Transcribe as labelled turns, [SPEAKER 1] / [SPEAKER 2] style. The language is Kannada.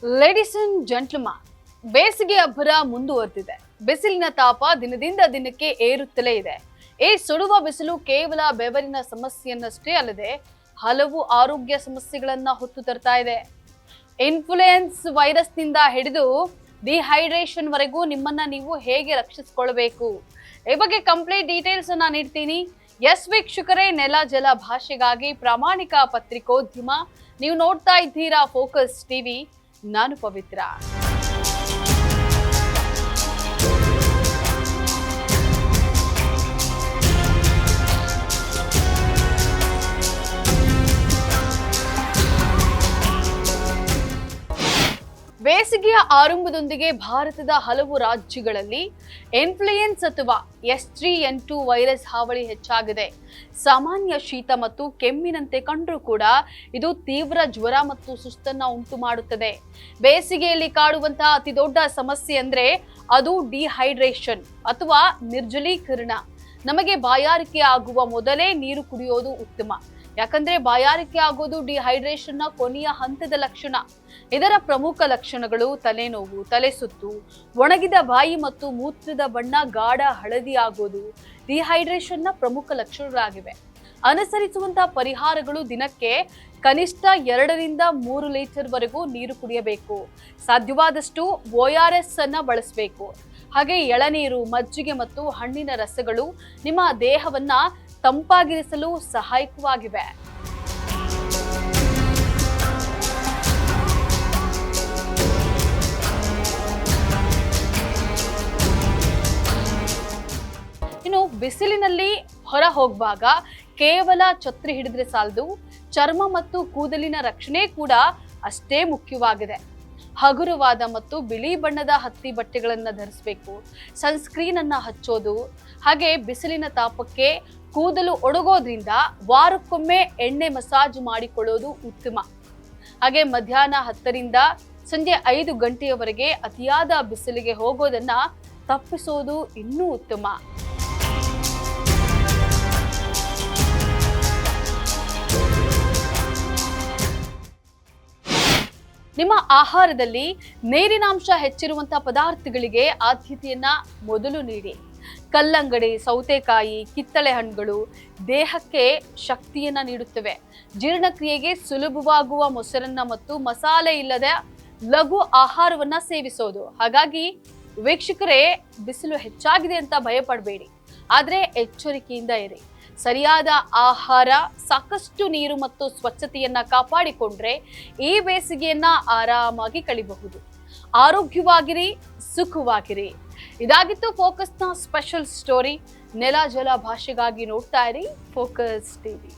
[SPEAKER 1] ಲೇಡೀಸ್ ಅಂಡ್ ಜೆಂಟ್ಲ್ಮನ್, ಬೇಸಿಗೆ ಅಬ್ಬರ ಮುಂದುವರೆದಿದೆ. ಬಿಸಿಲಿನ ತಾಪ ದಿನದಿಂದ ದಿನಕ್ಕೆ ಏರುತ್ತಲೇ ಇದೆ. ಈ ಸುಡುವ ಬಿಸಿಲು ಕೇವಲ ಬೆವರಿನ ಸಮಸ್ಯೆಯನ್ನಷ್ಟೇ ಅಲ್ಲದೆ ಹಲವು ಆರೋಗ್ಯ ಸಮಸ್ಯೆಗಳನ್ನ ಹೊತ್ತು ತರ್ತಾ ಇದೆ. ಇನ್ಫ್ಲೂಯೆನ್ಸ್ ವೈರಸ್ ನಿಂದ ಹಿಡಿದು ಡಿಹೈಡ್ರೇಷನ್ ವರೆಗೂ ನಿಮ್ಮನ್ನ ನೀವು ಹೇಗೆ ರಕ್ಷಿಸಿಕೊಳ್ಳಬೇಕು ಈ ಬಗ್ಗೆ ಕಂಪ್ಲೀಟ್ ಡೀಟೇಲ್ಸ್ ಅನ್ನ ನೀಡ್ತೀನಿ. ಎಸ್ ವೀಕ್ಷಕರೇ, ನೆಲ ಜಲ ಭಾಷೆಗಾಗಿ ಪ್ರಾಮಾಣಿಕ ಪತ್ರಿಕೋದ್ಯಮ. ನೀವು ನೋಡ್ತಾ ಇದ್ದೀರಾ ಫೋಕಸ್ ಟಿವಿ. ನಾನು ಪವಿತ್ರ. ಬೇಸಿಗೆಯ ಆರಂಭದೊಂದಿಗೆ ಭಾರತದ ಹಲವು ರಾಜ್ಯಗಳಲ್ಲಿ ಇನ್ಫ್ಲೂಯೆನ್ಸ್ ಅಥವಾ H3N2 ವೈರಸ್ ಹಾವಳಿ ಹೆಚ್ಚಾಗಿದೆ. ಸಾಮಾನ್ಯ ಶೀತ ಮತ್ತು ಕೆಮ್ಮಿನಂತೆ ಕಂಡರೂ ಕೂಡ ಇದು ತೀವ್ರ ಜ್ವರ ಮತ್ತು ಸುಸ್ತನ್ನ ಉಂಟು ಮಾಡುತ್ತದೆ. ಬೇಸಿಗೆಯಲ್ಲಿ ಕಾಡುವಂತಹ ಅತಿ ದೊಡ್ಡ ಸಮಸ್ಯೆ ಅಂದ್ರೆ ಅದು ಡಿಹೈಡ್ರೇಷನ್ ಅಥವಾ ನಿರ್ಜಲೀಕರಣ. ನಮಗೆ ಬಾಯಾರಿಕೆ ಆಗುವ ಮೊದಲೇ ನೀರು ಕುಡಿಯೋದು ಉತ್ತಮ. ಯಾಕಂದ್ರೆ ಬಾಯಾರಿಕೆ ಆಗೋದು ಡಿಹೈಡ್ರೇಷನ್ ನ ಕೊನೆಯ ಹಂತದ ಲಕ್ಷಣ. ಇದರ ಪ್ರಮುಖ ಲಕ್ಷಣಗಳು ತಲೆನೋವು, ತಲೆಸುತ್ತು, ಒಣಗಿದ ಬಾಯಿ ಮತ್ತು ಮೂತ್ರದ ಬಣ್ಣ ಗಾಢ ಹಳದಿ ಆಗೋದು ಡಿಹೈಡ್ರೇಷನ್ ನ ಪ್ರಮುಖ ಲಕ್ಷಣಗಳಾಗಿವೆ. ಅನುಸರಿಸುವಂತಹ ಪರಿಹಾರಗಳು: ದಿನಕ್ಕೆ ಕನಿಷ್ಠ 2 ರಿಂದ 3 ಲೀಟರ್ ವರೆಗೂ ನೀರು ಕುಡಿಯಬೇಕು. ಸಾಧ್ಯವಾದಷ್ಟು ORS ಅನ್ನ ಬಳಸಬೇಕು. ಹಾಗೆ ಎಳನೀರು, ಮಜ್ಜಿಗೆ ಮತ್ತು ಹಣ್ಣಿನ ರಸಗಳು ನಿಮ್ಮ ದೇಹವನ್ನ ತಂಪಾಗಿರಿಸಲು ಸಹಾಯಕವಾಗಿವೆ. ಇನ್ನು ಬಿಸಿಲಿನಲ್ಲಿ ಹೊರ ಹೋಗುವಾಗ ಕೇವಲ ಛತ್ರಿ ಹಿಡಿದ್ರೆ ಸಾಲದು, ಚರ್ಮ ಮತ್ತು ಕೂದಲಿನ ರಕ್ಷಣೆ ಕೂಡ ಅಷ್ಟೇ ಮುಖ್ಯವಾಗಿದೆ. ಹಗುರವಾದ ಮತ್ತು ಬಿಳಿ ಬಣ್ಣದ ಹತ್ತಿ ಬಟ್ಟೆಗಳನ್ನ ಧರಿಸಬೇಕು. ಸನ್ಸ್ಕ್ರೀನ್ ಅನ್ನ ಹಚ್ಚೋದು, ಹಾಗೆ ಬಿಸಿಲಿನ ತಾಪಕ್ಕೆ ಕೂದಲು ಒಣಗೋದ್ರಿಂದ ವಾರಕ್ಕೊಮ್ಮೆ ಎಣ್ಣೆ ಮಸಾಜ್ ಮಾಡಿಕೊಳ್ಳೋದು ಉತ್ತಮ. ಹಾಗೆ ಮಧ್ಯಾಹ್ನ 10 ರಿಂದ ಸಂಜೆ 5 ಗಂಟೆಯವರೆಗೆ ಅತಿಯಾದ ಬಿಸಿಲಿಗೆ ಹೋಗೋದನ್ನ ತಪ್ಪಿಸೋದು ಇನ್ನೂ ಉತ್ತಮ. ನಿಮ್ಮ ಆಹಾರದಲ್ಲಿ ನೀರಿನಾಂಶ ಹೆಚ್ಚಿರುವಂತಹ ಪದಾರ್ಥಗಳಿಗೆ ಆದ್ಯತೆಯನ್ನ ಮೊದಲು ನೀಡಿ. ಕಲ್ಲಂಗಡಿ, ಸೌತೆಕಾಯಿ, ಕಿತ್ತಳೆ ಹಣ್ಣುಗಳು ದೇಹಕ್ಕೆ ಶಕ್ತಿಯನ್ನ ನೀಡುತ್ತವೆ. ಜೀರ್ಣಕ್ರಿಯೆಗೆ ಸುಲಭವಾಗುವ ಮೊಸರನ್ನ ಮತ್ತು ಮಸಾಲೆ ಇಲ್ಲದ ಲಘು ಆಹಾರವನ್ನ ಸೇವಿಸೋದು. ಹಾಗಾಗಿ ವೀಕ್ಷಕರೇ, ಬಿಸಿಲು ಹೆಚ್ಚಾಗಿದೆ ಅಂತ ಭಯಪಡಬೇಡಿ, ಆದ್ರೆ ಎಚ್ಚರಿಕೆಯಿಂದ ಇರಿ. ಸರಿಯಾದ ಆಹಾರ, ಸಾಕಷ್ಟು ನೀರು ಮತ್ತು ಸ್ವಚ್ಛತೆಯನ್ನ ಕಾಪಾಡಿಕೊಂಡ್ರೆ ಈ ಬೇಸಿಗೆಯನ್ನ ಆರಾಮಾಗಿ ಕಳಿಬಹುದು. ಆರೋಗ್ಯವಾಗಿರಿ, ಸುಖವಾಗಿರಿ. ಇದಾಗಿತ್ತು ಫೋಕಸ್ನ ಸ್ಪೆಷಲ್ ಸ್ಟೋರಿ. ನೆಲ ಜಲ ಭಾಷೆಗಾಗಿ ನೋಡ್ತಾ ಇರಿ ಫೋಕಸ್ ಟಿವಿ.